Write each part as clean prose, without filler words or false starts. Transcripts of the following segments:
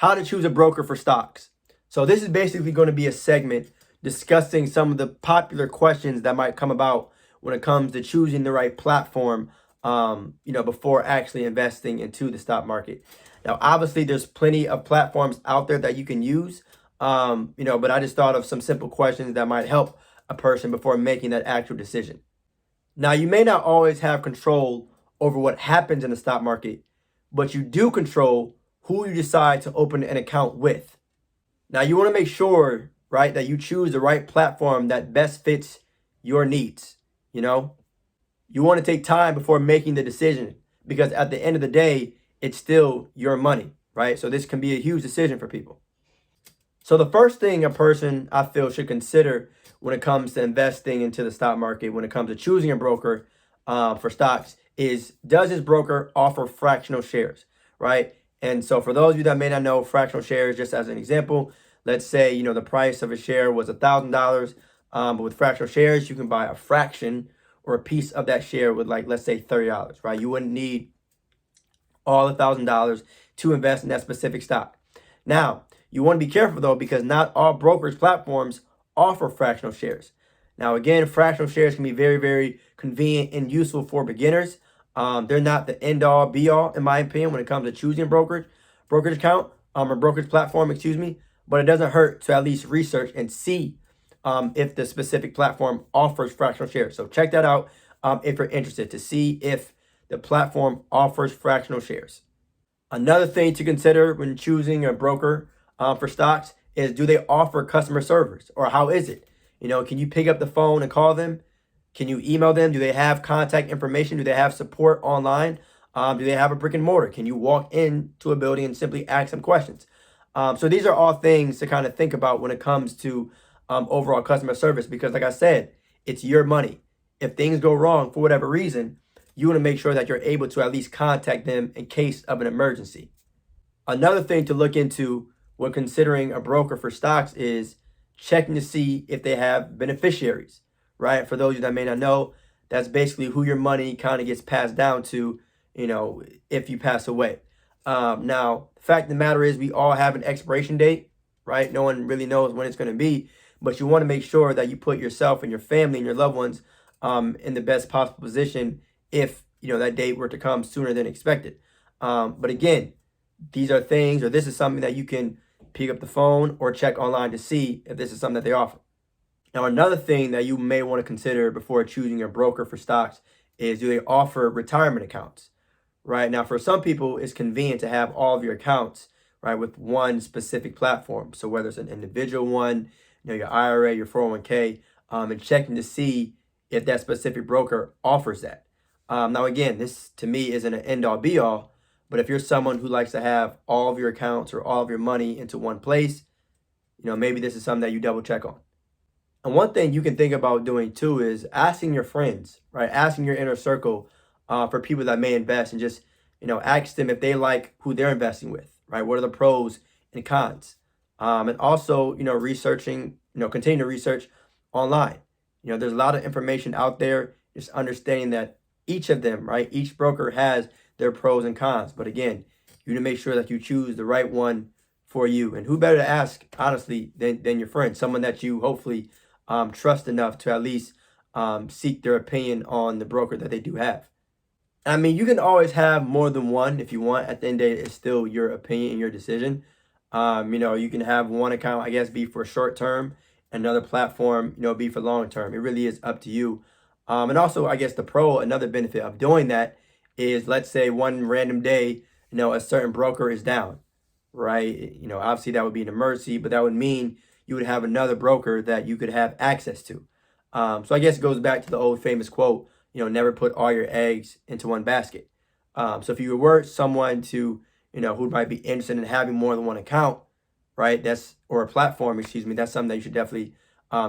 how to choose a broker for stocks. So this is basically going to be a segment discussing some of the popular questions that might come about when it comes to choosing the right platform, before actually investing into the stock market. Now, obviously, there's plenty of platforms out there that you can use, but I just thought of some simple questions that might help a person before making that actual decision. Now, you may not always have control over what happens in the stock market, but you do control who you decide to open an account with. Now, you want to make sure, right, that you choose the right platform that best fits your needs. You want to take time before making the decision, because at the end of the day, it's still your money, right? So this can be a huge decision for people. So the first thing a person, I feel, should consider when it comes to investing into the stock market, when it comes to choosing a broker for stocks, is, does this broker offer fractional shares, right? And so for those of you that may not know, fractional shares, just as an example, let's say, the price of a share was $1,000, but with fractional shares, you can buy a fraction or a piece of that share with, like, let's say $30, right? You wouldn't need all $1,000 to invest in that specific stock. Now, you want to be careful though, because not all brokerage platforms offer fractional shares. Now, again, fractional shares can be very, very convenient and useful for beginners. They're not the end all be all, in my opinion, when it comes to choosing a brokerage account, or brokerage platform, excuse me. But it doesn't hurt to at least research and see if the specific platform offers fractional shares. So check that out if you're interested, to see if the platform offers fractional shares. Another thing to consider when choosing a broker for stocks is, do they offer customer service, or how is it? Can you pick up the phone and call them? Can you email them? Do they have contact information? Do they have support online? Do they have a brick and mortar? Can you walk into a building and simply ask them questions? So these are all things to kind of think about when it comes to overall customer service, because like I said, it's your money. If things go wrong for whatever reason, you want to make sure that you're able to at least contact them in case of an emergency. Another thing to look into when considering a broker for stocks is checking to see if they have beneficiaries, right? For those of you that may not know, that's basically who your money kind of gets passed down to, if you pass away. Now, the fact of the matter is, we all have an expiration date, right? No one really knows when it's going to be, but you want to make sure that you put yourself and your family and your loved ones in the best possible position if, that date were to come sooner than expected. But again, these are things, or this is something that you can pick up the phone or check online to see if this is something that they offer. Now, another thing that you may want to consider before choosing a broker for stocks is, do they offer retirement accounts, right? Now, for some people, it's convenient to have all of your accounts, right, with one specific platform. So whether it's an individual one, your IRA, your 401k, and checking to see if that specific broker offers that. Now, again, this to me isn't an end all be all, but if you're someone who likes to have all of your accounts or all of your money into one place, maybe this is something that you double check on. And one thing you can think about doing too is asking your friends, right? Asking your inner circle for people that may invest, and just, ask them if they like who they're investing with, right? What are the pros and cons? And also, researching, continue to research online. There's a lot of information out there, just understanding that each of them, right? Each broker has their pros and cons. But again, you need to make sure that you choose the right one for you. And who better to ask, honestly, than your friend, someone that you hopefully trust enough to at least seek their opinion on the broker that they do have. I mean, you can always have more than one if you want. At the end of the day, it's still your opinion and your decision. You can have one account, I guess, be for short term, another platform, be for long term. It really is up to you. And also, I guess another benefit of doing that is, let's say one random day, a certain broker is down, right? Obviously that would be an emergency, but that would mean you would have another broker that you could have access to. So I guess it goes back to the old famous quote, never put all your eggs into one basket. So if you were someone to, who might be interested in having more than one account, right? Or a platform, excuse me, that's something that you should definitely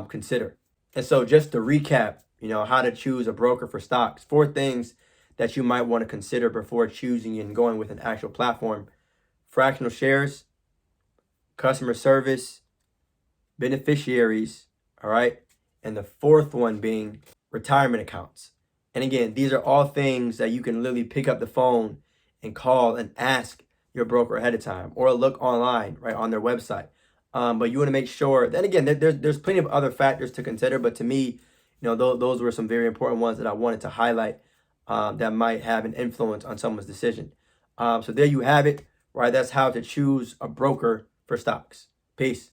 consider. And so just to recap, how to choose a broker for stocks, 4 things that you might want to consider before choosing and going with an actual platform: fractional shares, customer service, beneficiaries, all right? And the 4th one being retirement accounts. And again, these are all things that you can literally pick up the phone and call and ask your broker ahead of time, or look online, right, on their website. But you want to make sure. Then again, there's plenty of other factors to consider. But to me, those were some very important ones that I wanted to highlight that might have an influence on someone's decision. So there you have it, right? That's how to choose a broker for stocks. Peace.